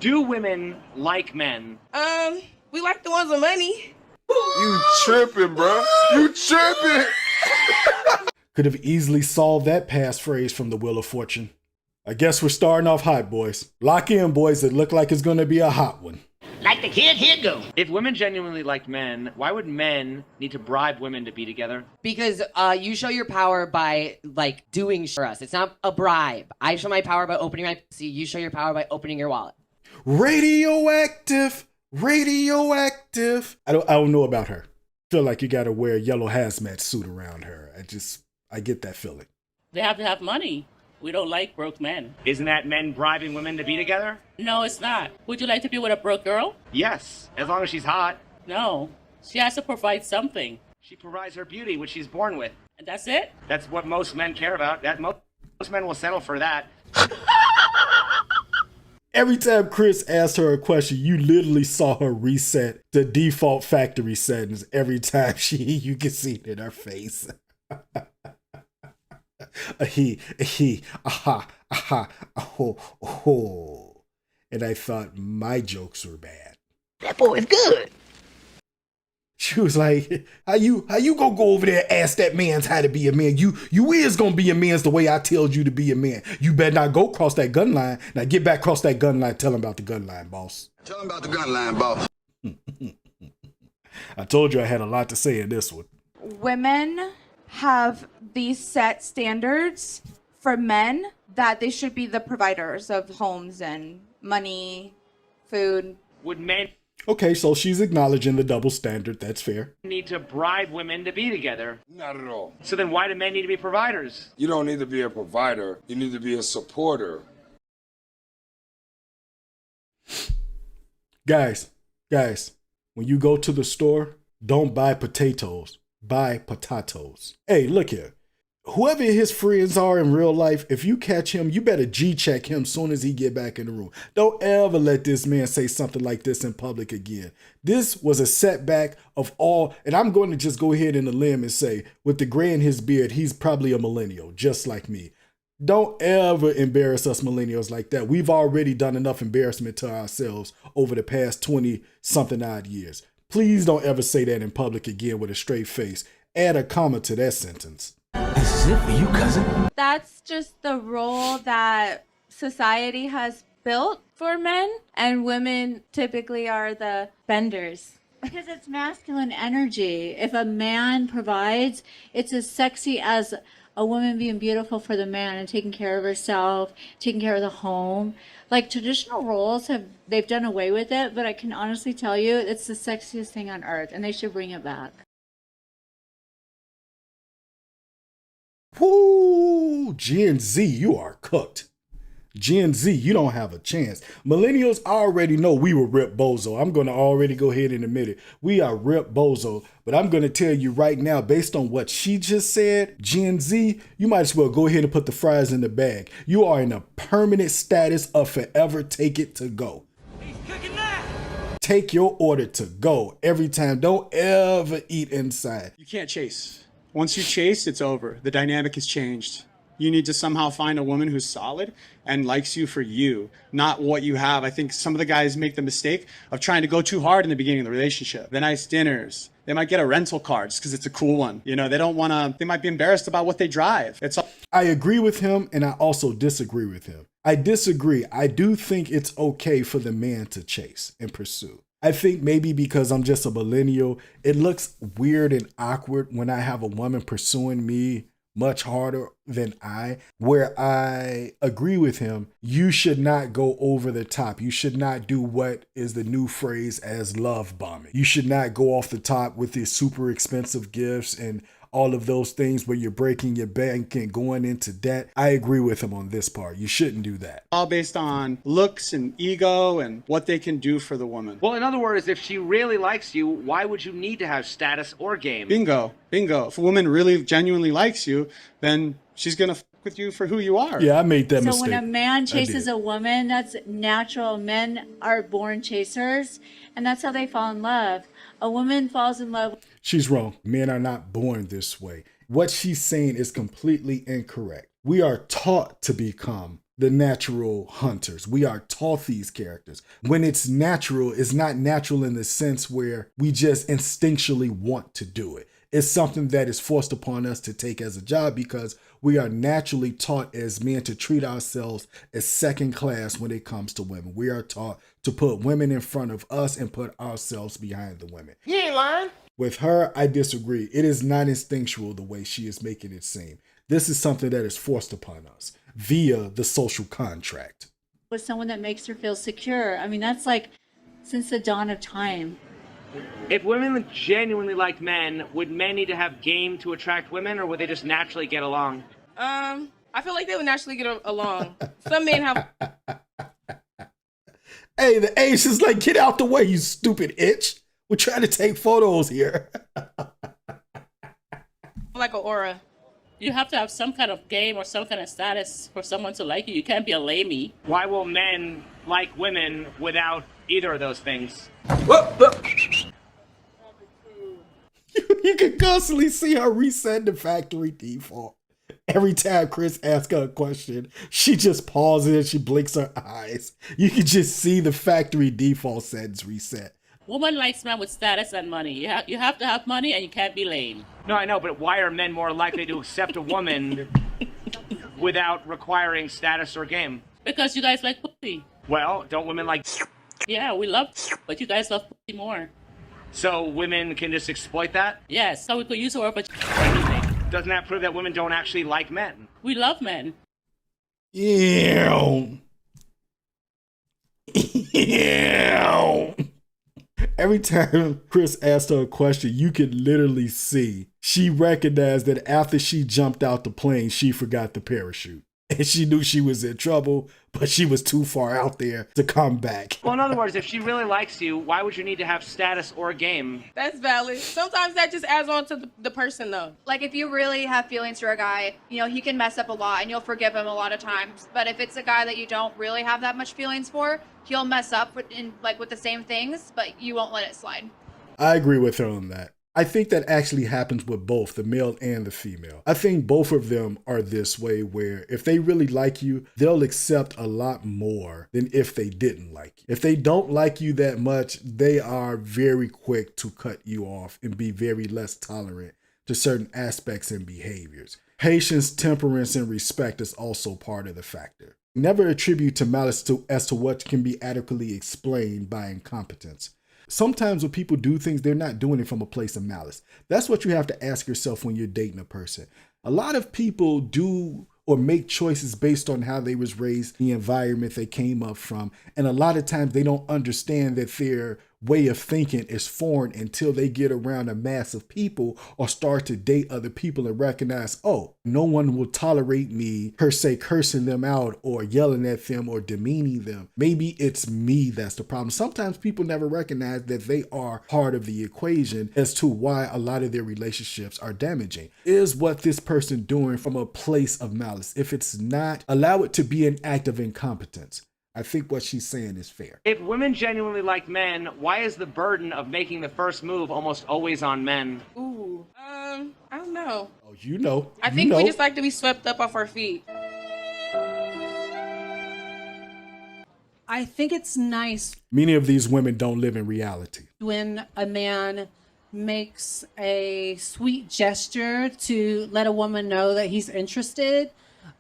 Do women like men? We like the ones with money. You tripping, bro. You tripping. Could have easily solved that passphrase from the Wheel of Fortune. I guess we're starting off hot, boys. Lock in, boys. It looked like it's going to be a hot one. Like the kid, here go. If women genuinely like men, why would men need to bribe women to be together? Because you show your power by, like, doing for us. It's not a bribe. I show my power by opening my pussy. You show your power by opening your wallet. Radioactive. Radioactive. I don't know about her. Feel like you got to wear a yellow hazmat suit around her. I get that feeling. They have to have money. We don't like broke men. Isn't that men bribing women to be together? No, it's not. Would you like to be with a broke girl? Yes, as long as she's hot. No. She has to provide something. She provides her beauty, which she's born with. And that's it? That's what most men care about. Most men will settle for that. Every time Chris asked her a question, you literally saw her reset the default factory settings every time you can see it in her face. Aha, oh. And I thought my jokes were bad. That boy is good. She was like, how you gonna go over there and ask that man's how to be a man? You is gonna be a man's the way I told you to be a man. You better not go cross that gun line. Now get back across that gun line. Tell him about the gun line, boss. Tell him about the gun line, boss. I told you I had a lot to say in this one. Women have these set standards for men that they should be the providers of homes and money, food. Would men Okay, so she's acknowledging the double standard. That's fair. need to bribe women to be together? Not at all. So then why do men need to be providers? You don't need to be a provider. You need to be a supporter. Guys, when you go to the store, don't buy potatoes. Buy potatoes. Hey, look here. Whoever his friends are in real life, if you catch him, you better G-check him soon as he get back in the room. Don't ever let this man say something like this in public again. This was a setback of all, and I'm going to just go ahead in the limb and say, with the gray in his beard, he's probably a millennial, just like me. Don't ever embarrass us millennials like that. We've already done enough embarrassment to ourselves over the past 20-something odd years. Please don't ever say that in public again with a straight face. Add a comma to that sentence. This is it for you, cousin. That's just the role that society has built for men, and women typically are the benders. Because it's masculine energy. If a man provides, it's as sexy as a woman being beautiful for the man and taking care of herself, taking care of the home. Like traditional roles they've done away with it, but I can honestly tell you it's the sexiest thing on earth and they should bring it back. Woo! Gen Z, you are cooked. Gen Z, you don't have a chance. Millennials already know we were Rip Bozo. I'm going to already go ahead and admit it. We are Rip Bozo. But I'm going to tell you right now, based on what she just said, Gen Z, you might as well go ahead and put the fries in the bag. You are in a permanent status of forever take it to go. He's cooking that. Take your order to go every time. Don't ever eat inside. You can't chase. Once you chase, it's over. The dynamic has changed. You need to somehow find a woman who's solid and likes you for you, not what you have. I think some of the guys make the mistake of trying to go too hard in the beginning of the relationship. The nice dinners. They might get a rental car just because it's a cool one. You know, they might be embarrassed about what they drive. I agree with him, and I also disagree with him. I disagree. I do think it's okay for the man to chase and pursue. I think maybe because I'm just a millennial, it looks weird and awkward when I have a woman pursuing me much harder than where I agree with him. You should not go over the top. You should not do what is the new phrase as love bombing. You should not go off the top with these super expensive gifts and all of those things where you're breaking your bank and going into debt. I agree with him on this part. You shouldn't do that. All based on looks and ego and what they can do for the woman. Well, in other words, if she really likes you, why would you need to have status or game? Bingo. If a woman really genuinely likes you, then she's going to f with you for who you are. Yeah, I made that mistake. So when a man chases a woman, that's natural. Men are born chasers, and that's how they fall in love. A woman falls in love. She's wrong. Men are not born this way. What she's saying is completely incorrect. We are taught to become the natural hunters. We are taught these characters. When it's natural, it's not natural in the sense where we just instinctually want to do it. It's something that is forced upon us to take as a job because we are naturally taught as men to treat ourselves as second class when it comes to women. We are taught to put women in front of us and put ourselves behind the women. You ain't lying. With her, I disagree. It is not instinctual the way she is making it seem. This is something that is forced upon us via the social contract. With someone that makes her feel secure. I mean, that's like since the dawn of time. If women genuinely like men, would men need to have game to attract women, or would they just naturally get along? I feel like they would naturally get along. Some men have. Hey, the Asians like, get out the way, you stupid itch. We're trying to take photos here. Like an aura. You have to have some kind of game or some kind of status for someone to like you. You can't be a lamey. Why will men like women without either of those things? You can constantly see her reset the factory default. Every time Chris asks her a question, she just pauses and she blinks her eyes. You can just see the factory default settings reset. Woman likes men with status and money. You have to have money and you can't be lame. No, I know, but why are men more likely to accept a woman without requiring status or game? Because you guys like pussy. Well, don't women like... Yeah, we love, but you guys love pussy more. So women can just exploit that? Yes, so we could use the word for anything. Doesn't that prove that women don't actually like men? We love men. Ew. Ew. Every time Chris asked her a question, you could literally see she recognized that after she jumped out the plane, she forgot the parachute. And she knew she was in trouble, but she was too far out there to come back. Well, in other words, if she really likes you, why would you need to have status or game? That's valid. Sometimes that just adds on to the person, though. Like, if you really have feelings for a guy, you know, he can mess up a lot and you'll forgive him a lot of times. But if it's a guy that you don't really have that much feelings for, he'll mess up with the same things, but you won't let it slide. I agree with her on that. I think that actually happens with both the male and the female. I think both of them are this way where if they really like you, they'll accept a lot more than if they didn't like you. If they don't like you that much, they are very quick to cut you off and be very less tolerant to certain aspects and behaviors. Patience, temperance, and respect is also part of the factor. Never attribute to malice as to what can be adequately explained by incompetence. Sometimes when people do things, they're not doing it from a place of malice. That's what you have to ask yourself when you're dating a person. A lot of people do or make choices based on how they was raised, the environment they came up from. And a lot of times they don't understand that their way of thinking is foreign until they get around a mass of people or start to date other people and recognize, oh, no one will tolerate me per se cursing them out or yelling at them or demeaning them. Maybe it's me that's the problem. Sometimes people never recognize that they are part of the equation as to why a lot of their relationships are damaging. Is what this person doing from a place of malice? If it's not, allow it to be an act of incompetence. I think what she's saying is fair. If women genuinely like men, why is the burden of making the first move almost always on men? Ooh, I don't know. Oh, you know. I think we just like to be swept up off our feet. I think it's nice Many of these women don't live in reality. when a man makes a sweet gesture to let a woman know that he's interested.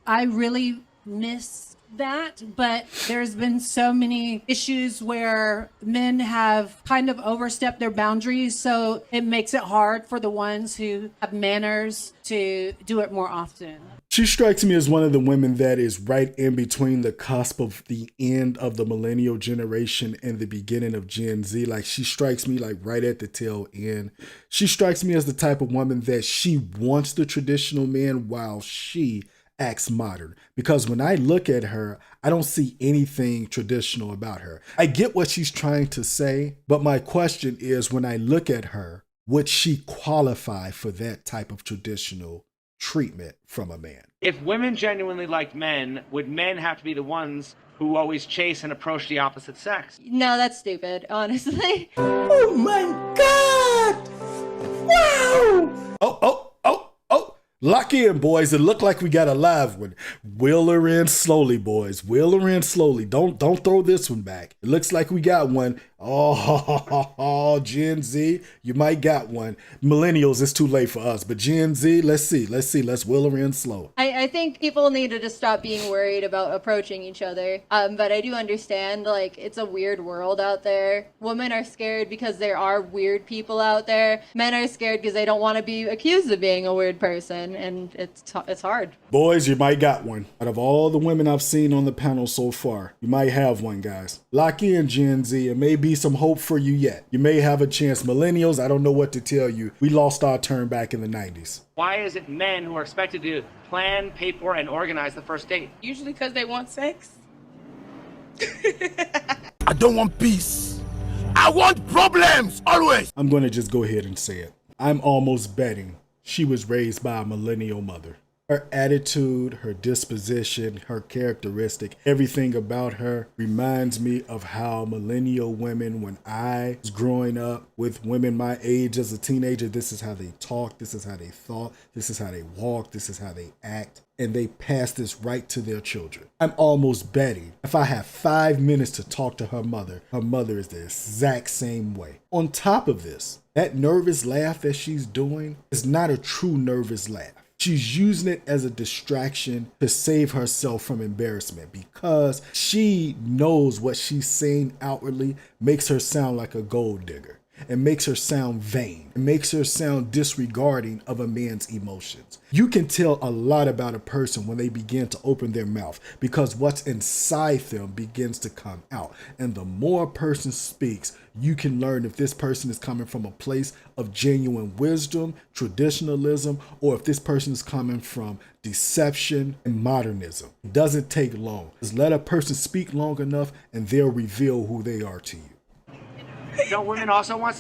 I really miss that, but there's been so many issues where men have kind of overstepped their boundaries, so it makes it hard for the ones who have manners to do it more often. She strikes me as one of the women that is right in between the cusp of the end of the millennial generation and the beginning of Gen Z. Like, she strikes me like right at the tail end. She strikes me as the type of woman that she wants the traditional man while she acts modern, because when I look at her, I don't see anything traditional about her. I get what she's trying to say, but my question is, when I look at her, would she qualify for that type of traditional treatment from a man? If women genuinely like men, would men have to be the ones who always chase and approach the opposite sex? No, that's stupid, honestly. Oh my God! Wow! Oh. Lock in, boys. It looked like we got a live one. Wheel her in slowly, boys. Wheel her in slowly. Don't throw this one back. It looks like we got one. Oh, Gen Z, you might got one. Millennials, it's too late for us. But Gen Z, let's see. Let's wheel her in slow. I think people need to just stop being worried about approaching each other. But I do understand, like, it's a weird world out there. Women are scared because there are weird people out there. Men are scared because they don't want to be accused of being a weird person. And it's hard. Boys, you might got one. Out of all the women I've seen on the panel so far, you might have one, guys. Lock in, Gen Z. It may be some hope for you yet. You may have a chance. Millennials, I don't know what to tell you. We lost our turn back in the 90s. Why is it men who are expected to plan, pay for, and organize the first date? Usually because they want sex. I don't want peace. I want problems, always. I'm going to just go ahead and say it. I'm almost betting she was raised by a millennial mother. Her attitude, her disposition, her characteristic, everything about her reminds me of how millennial women, when I was growing up with women my age as a teenager, this is how they talk, this is how they thought, this is how they walk, this is how they act, and they pass this right to their children. I'm almost betting if I have 5 minutes to talk to her mother is the exact same way. On top of this, that nervous laugh that she's doing is not a true nervous laugh. She's using it as a distraction to save herself from embarrassment because she knows what she's saying outwardly makes her sound like a gold digger. It makes her sound vain. It makes her sound disregarding of a man's emotions. You can tell a lot about a person when they begin to open their mouth because what's inside them begins to come out. And the more a person speaks, you can learn if this person is coming from a place of genuine wisdom, traditionalism, or if this person is coming from deception and modernism. It doesn't take long. Just let a person speak long enough and they'll reveal who they are to you. Don't women also want?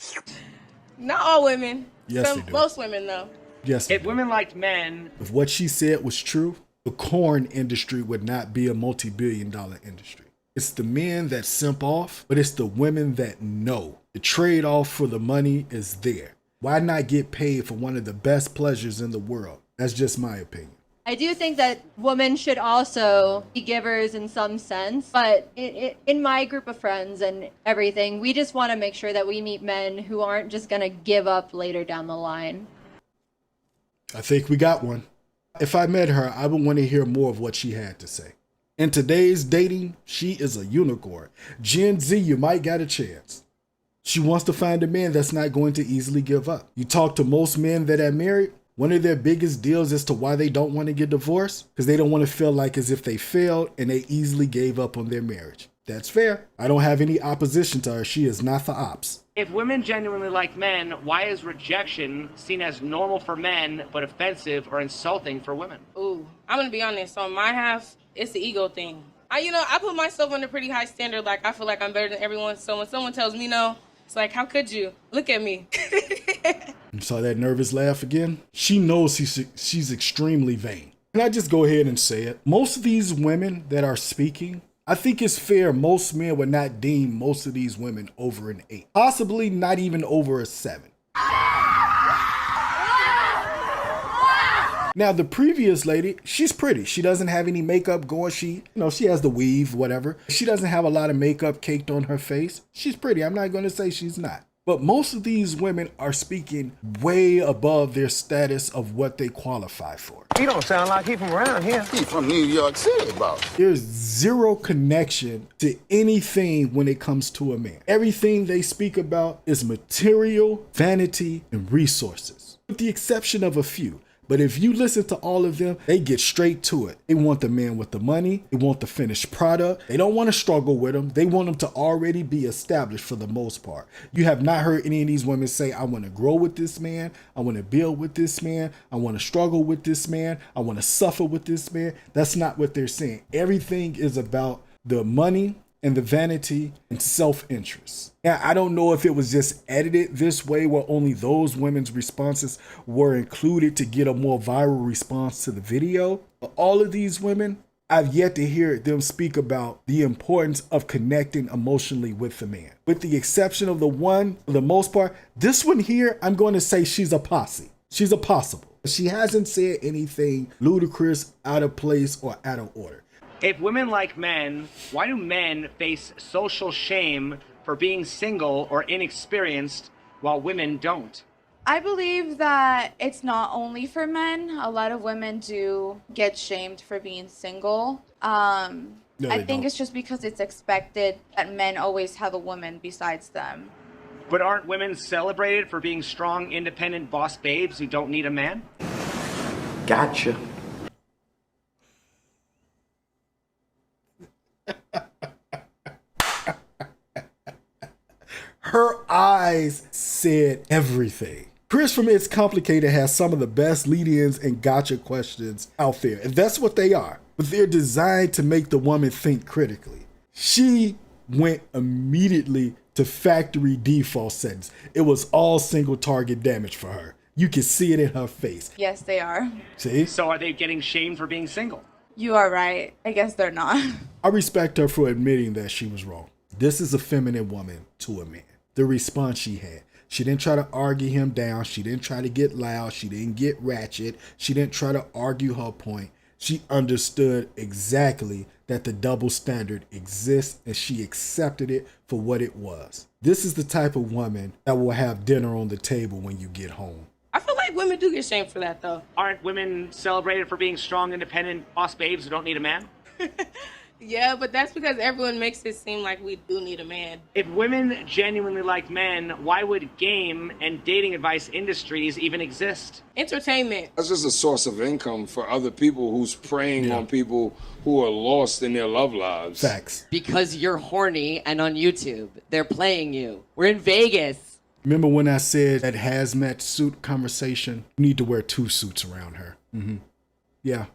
Not all women. Yes, they do. Most women, though. Yes, if women liked men. If what she said was true, the corn industry would not be a multi-billion-dollar industry. It's the men that simp off, but it's the women that know. The trade-off for the money is there. Why not get paid for one of the best pleasures in the world? That's just my opinion. I do think that women should also be givers in some sense, but in my group of friends and everything, we just want to make sure that we meet men who aren't just going to give up later down the line. I think we got one. If I met her, I would want to hear more of what she had to say. In today's dating, she is a unicorn. Gen Z, you might got a chance. She wants to find a man that's not going to easily give up. You talk to most men that are married, one of their biggest deals as to why they don't want to get divorced, because they don't want to feel like as if they failed and they easily gave up on their marriage. That's fair. I don't have any opposition to her. She is not for ops. If women genuinely like men, why is rejection seen as normal for men but offensive or insulting for women? Ooh, I'm gonna be honest. On my half, it's the ego thing. I put myself on a pretty high standard. Like, I feel like I'm better than everyone. So when someone tells me no, it's like, how could you? Look at me. You saw that nervous laugh again? She knows she's extremely vain. Can I just go ahead and say it? Most of these women that are speaking, I think it's fair most men would not deem most of these women over an 8. Possibly not even over a 7. Now, the previous lady, she's pretty. She doesn't have any makeup going. She has the weave, whatever. She doesn't have a lot of makeup caked on her face. She's pretty. I'm not going to say she's not. But most of these women are speaking way above their status of what they qualify for. He don't sound like he from around here. He from New York City, about. There's zero connection to anything when it comes to a man. Everything they speak about is material, vanity, and resources, with the exception of a few. But if you listen to all of them, they get straight to it. They want the man with the money. They want the finished product. They don't want to struggle with them. They want them to already be established for the most part. You have not heard any of these women say, I want to grow with this man. I want to build with this man. I want to struggle with this man. I want to suffer with this man. That's not what they're saying. Everything is about the money and the vanity and self-interest. Now, I don't know if it was just edited this way where only those women's responses were included to get a more viral response to the video. But all of these women, I've yet to hear them speak about the importance of connecting emotionally with the man. With the exception of the one, for the most part, this one here, I'm going to say she's a posse. She's a possible. She hasn't said anything ludicrous, out of place, or out of order. If women like men, why do men face social shame for being single or inexperienced while women don't? I believe that it's not only for men. A lot of women do get shamed for being single. No, I they think don't. it's just because it's expected that men always have a woman besides them. But aren't women celebrated for being strong, independent boss babes who don't need a man? Gotcha. Her eyes said everything. Chris from It's Complicated has some of the best lead-ins and gotcha questions out there. And that's what they are. But they're designed to make the woman think critically. She went immediately to factory default settings. It was all single target damage for her. You can see it in her face. Yes, they are. See? So are they getting shamed for being single? You are right. I guess they're not. I respect her for admitting that she was wrong. This is a feminine woman to a man. The response she had. She didn't try to argue him down. She didn't try to get loud. She didn't get ratchet. She didn't try to argue her point. She understood exactly that the double standard exists and she accepted it for what it was. This is the type of woman that will have dinner on the table when you get home. I feel like women do get shamed for that, though. Aren't women celebrated for being strong, independent boss babes who don't need a man? Yeah, but that's because everyone makes it seem like we do need a man. If women genuinely like men, why would game and dating advice industries even exist? Entertainment. That's just a source of income for other people who's preying on people who are lost in their love lives. Facts. Because you're horny and on YouTube. They're playing you. We're in Vegas. Remember when I said that hazmat suit conversation? You need to wear 2 suits around her. Yeah.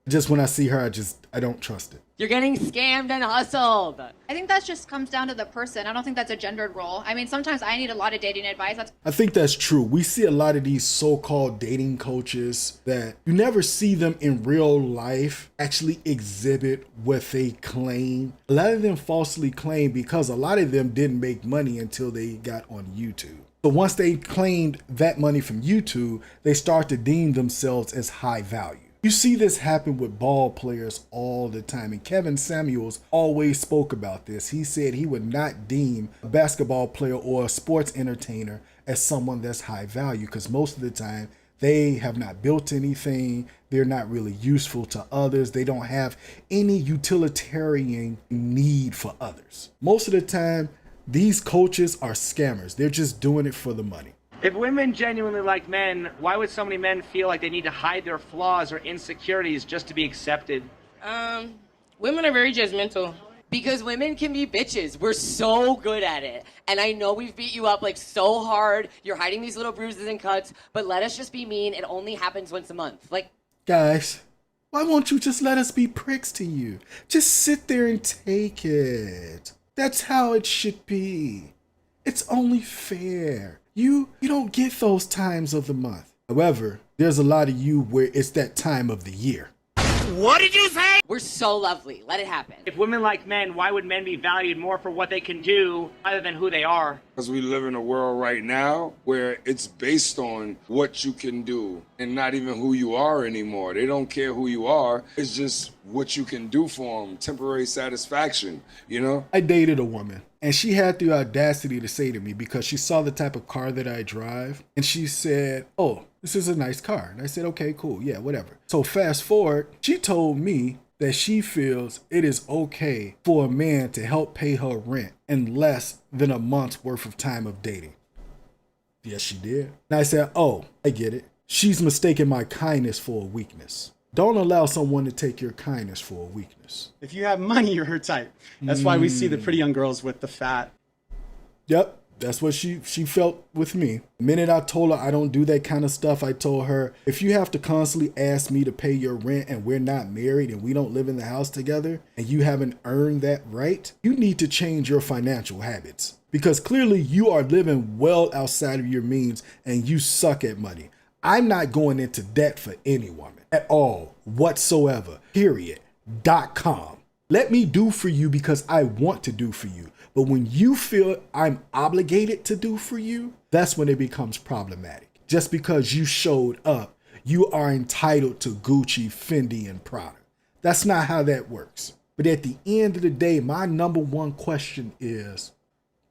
Just when I see her, I don't trust it. You're getting scammed and hustled. I think that just comes down to the person. I don't think that's a gendered role. I mean, sometimes I need a lot of dating advice. I think that's true. We see a lot of these so-called dating coaches that you never see them in real life actually exhibit what they claim. A lot of them falsely claim because a lot of them didn't make money until they got on YouTube. So once they claimed that money from YouTube, they start to deem themselves as high value. You see this happen with ball players all the time, and Kevin Samuels always spoke about this. He said he would not deem a basketball player or a sports entertainer as someone that's high value because most of the time they have not built anything. They're not really useful to others. They don't have any utilitarian need for others. Most of the time, these coaches are scammers. They're just doing it for the money. If women genuinely like men, why would so many men feel like they need to hide their flaws or insecurities just to be accepted? Women are very judgmental. Because women can be bitches. We're so good at it. And I know we've beat you up like so hard. You're hiding these little bruises and cuts, but let us just be mean. It only happens once a month. Like, guys, why won't you just let us be pricks to you? Just sit there and take it. That's how it should be. It's only fair. You don't get those times of the month. However, there's a lot of you where it's that time of the year. What did you say? we're so lovely. Let it happen. If women like men, why would men be valued more for what they can do rather than who they are? Because we live in a world right now where it's based on what you can do and not even who you are anymore. They don't care who you are. It's just what you can do for them. Temporary satisfaction, you know? I dated a woman and she had the audacity to say to me, because she saw the type of car that I drive, and she said, "Oh, this is a nice car." And I said, "Okay, cool. Yeah, whatever." So fast forward, she told me that she feels it is okay for a man to help pay her rent in less than a month's worth of time of dating. Yes, she did. And I said, "Oh, I get it. She's mistaken my kindness for a weakness." Don't allow someone to take your kindness for a weakness. If you have money, you're her type. That's why we see the pretty young girls with the fat. Yep, that's what she felt with me. The minute I told her I don't do that kind of stuff, I told her, if you have to constantly ask me to pay your rent and we're not married and we don't live in the house together and you haven't earned that right, you need to change your financial habits. Because clearly you are living well outside of your means and you suck at money. I'm not going into debt for any woman at all, whatsoever, .com. Let me do for you because I want to do for you. But when you feel I'm obligated to do for you, that's when it becomes problematic. Just because you showed up, you are entitled to Gucci, Fendi, and Prada. That's not how that works. But at the end of the day, my number one question is,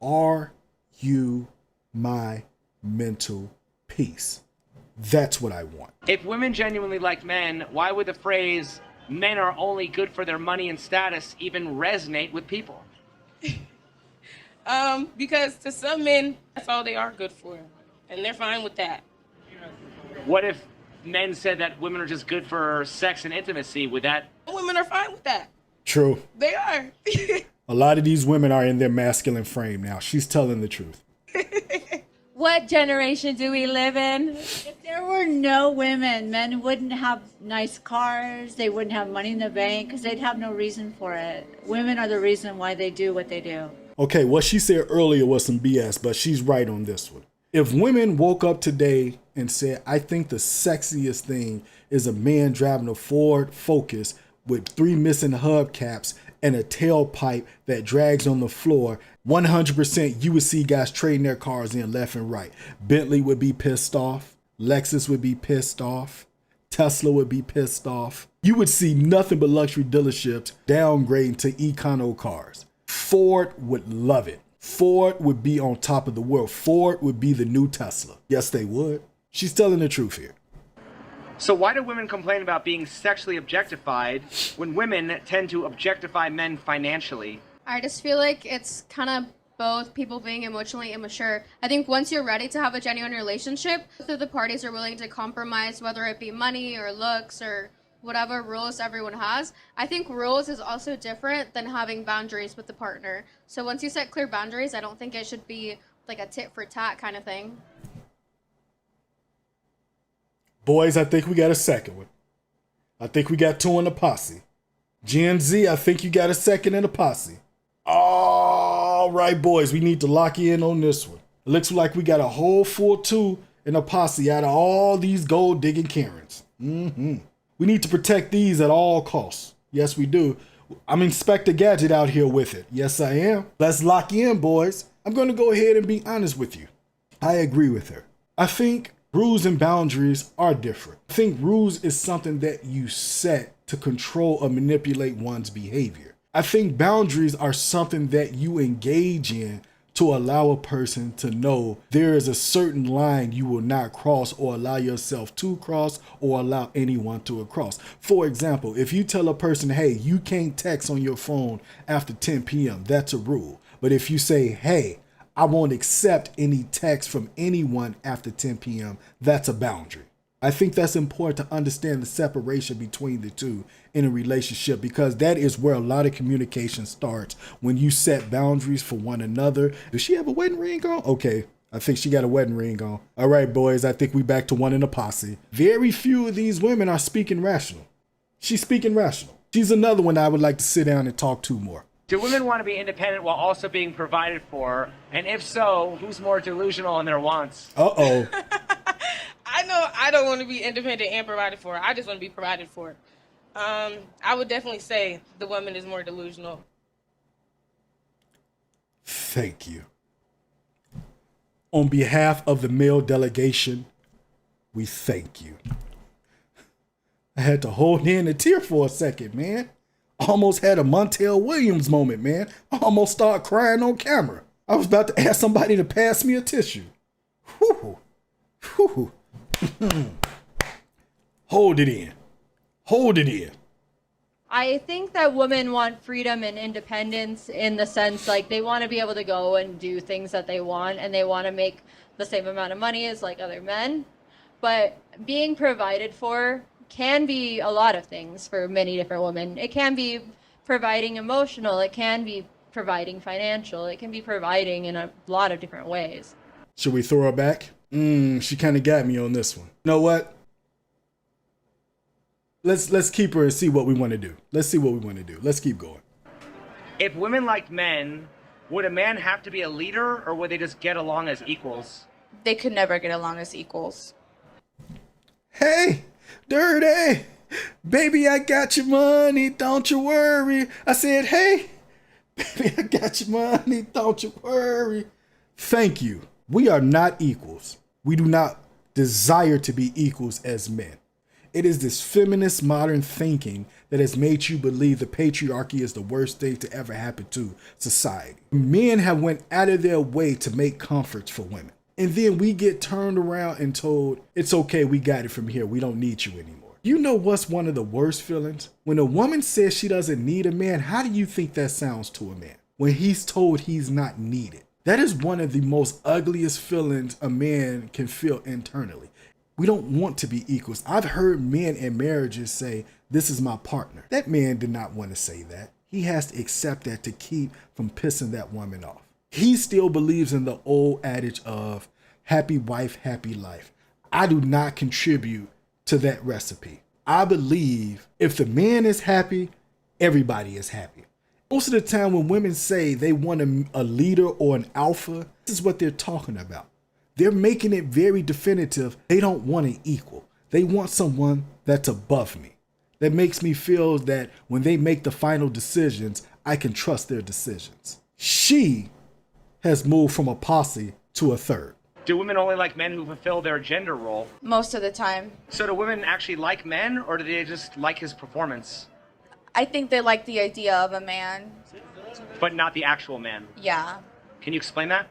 are you my mental peace? That's what I want. If women genuinely like men, why would the phrase, men are only good for their money and status, even resonate with people? Because to some men, that's all they are good for. And they're fine with that. What if men said that women are just good for sex and intimacy? Would that... Women are fine with that. True. They are. A lot of these women are in their masculine frame now. She's telling the truth. What generation do we live in? If there were no women, men wouldn't have nice cars. They wouldn't have money in the bank because they'd have no reason for it. Women are the reason why they do what they do. Okay, what she said earlier was some BS, but she's right on this one. If women woke up today and said, I think the sexiest thing is a man driving a Ford Focus with 3 missing hubcaps and a tailpipe that drags on the floor, 100% you would see guys trading their cars in left and right. Bentley would be pissed off. Lexus would be pissed off. Tesla would be pissed off. You would see nothing but luxury dealerships downgrading to econo cars. Ford would love it. Ford would be on top of the world. Ford would be the new Tesla. Yes, they would. She's telling the truth here. So why do women complain about being sexually objectified when women tend to objectify men financially? I just feel like it's kind of both people being emotionally immature. I think once you're ready to have a genuine relationship, both of the parties are willing to compromise, whether it be money or looks or whatever rules everyone has. I think rules is also different than having boundaries with the partner. So once you set clear boundaries, I don't think it should be like a tit for tat kind of thing. Boys, I think we got a second one. I think we got 2 in the posse. Gen Z, I think you got a second in the posse. All right, boys, we need to lock you in on this one. It looks like we got a whole full 2 in the posse out of all these gold digging Karens. We need to protect these at all costs. Yes, we do. I'm Inspector Gadget out here with it. Yes, I am. Let's lock you in, boys. I'm going to go ahead and be honest with you. I agree with her. I think rules and boundaries are different. I think rules is something that you set to control or manipulate one's behavior. I think boundaries are something that you engage in to allow a person to know there is a certain line you will not cross or allow yourself to cross or allow anyone to cross. For example, if you tell a person, hey, you can't text on your phone after 10 p.m., that's a rule. But if you say, hey, I won't accept any text from anyone after 10 p.m., that's a boundary. I think that's important to understand the separation between the two in a relationship, because that is where a lot of communication starts, when you set boundaries for one another. Does she have a wedding ring on? Okay, I think she got a wedding ring on. All right, boys, I think we back to 1 in the posse. Very few of these women are speaking rational. She's speaking rational. She's another one I would like to sit down and talk to more. Do women want to be independent while also being provided for? And if so, who's more delusional in their wants? Uh-oh. I know I don't want to be independent and provided for. I just want to be provided for. I would definitely say the woman is more delusional. Thank you. On behalf of the male delegation, we thank you. I had to hold in a tear for a second, man. Almost had a Montel Williams moment, man. I almost started crying on camera. I was about to ask somebody to pass me a tissue. Whew. Whew. Hold it in. Hold it in. I think that women want freedom and independence in the sense like they want to be able to go and do things that they want, and they want to make the same amount of money as like other men. But being provided for can be a lot of things for many different women. It can be providing emotional, it can be providing financial, it can be providing in a lot of different ways. Should we throw her back? She kind of got me on this one. You know what? Let's keep her and see what we want to do. Let's see what we want to do. Let's keep going. If women liked men, would a man have to be a leader, or would they just get along as equals? They could never get along as equals. Hey, dirty, baby, I got your money, don't you worry. I said, hey, baby, I got your money, don't you worry. Thank you. We are not equals. We do not desire to be equals as men. It is this feminist modern thinking that has made you believe the patriarchy is the worst thing to ever happen to society. Men have went out of their way to make comforts for women. And then we get turned around and told, it's okay, we got it from here. We don't need you anymore. You know what's one of the worst feelings? When a woman says she doesn't need a man, how do you think that sounds to a man? When he's told he's not needed. That is one of the most ugliest feelings a man can feel internally. We don't want to be equals. I've heard men in marriages say, this is my partner. That man did not want to say that. He has to accept that to keep from pissing that woman off. He still believes in the old adage of happy wife, happy life. I do not contribute to that recipe. I believe if the man is happy, everybody is happy. Most of the time when women say they want a leader or an alpha, this is what they're talking about. They're making it very definitive. They don't want an equal. They want someone that's above me. That makes me feel that when they make the final decisions, I can trust their decisions. She has moved from a posse to a third. Do women only like men who fulfill their gender role? Most of the time. So do women actually like men, or do they just like his performance? I think they like the idea of a man. But not the actual man? Yeah. Can you explain that?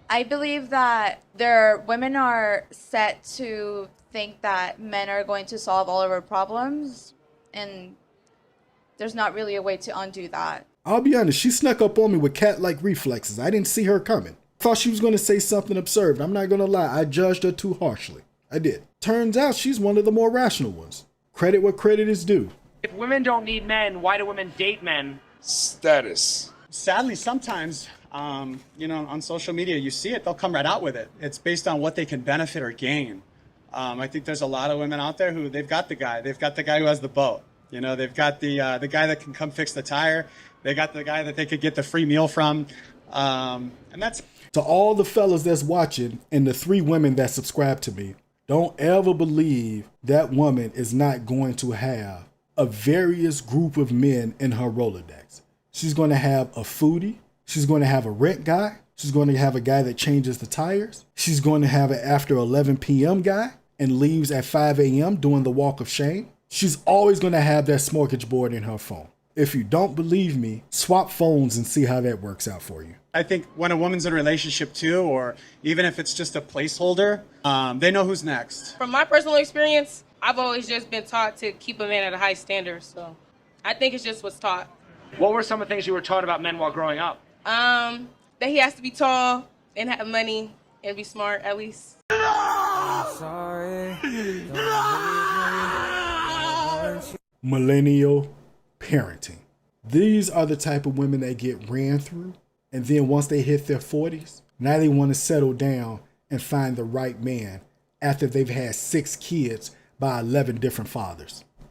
I believe that women are set to think that men are going to solve all of our problems, and there's not really a way to undo that. I'll be honest, she snuck up on me with cat-like reflexes. I didn't see her coming. Thought she was going to say something absurd. I'm not going to lie, I judged her too harshly. I did. Turns out she's one of the more rational ones. Credit where credit is due. If women don't need men, why do women date men? Status. Sadly, sometimes, on social media, you see it, they'll come right out with it. It's based on what they can benefit or gain. I think there's a lot of women out there who they've got the guy who has the boat. They've got the guy that can come fix the tire. They got the guy that they could get the free meal from. And that's... To all the fellas that's watching and the 3 women that subscribe to me, don't ever believe that woman is not going to have a various group of men in her Rolodex. She's going to have a foodie. She's going to have a rent guy. She's going to have a guy that changes the tires. She's going to have an after 11 p.m. guy and leaves at 5 a.m. doing the walk of shame. She's always going to have that smorgasbord in her phone. If you don't believe me, swap phones and see how that works out for you. I think when a woman's in a relationship too, or even if it's just a placeholder, they know who's next. From my personal experience, I've always just been taught to keep a man at a high standard, so I think it's just what's taught. What were some of the things you were taught about men while growing up? That he has to be tall and have money and be smart, at least. Millennial parenting. These are the type of women that get ran through, and then once they hit their 40s, now they want to settle down and find the right man after they've had 6 kids by 11 different fathers.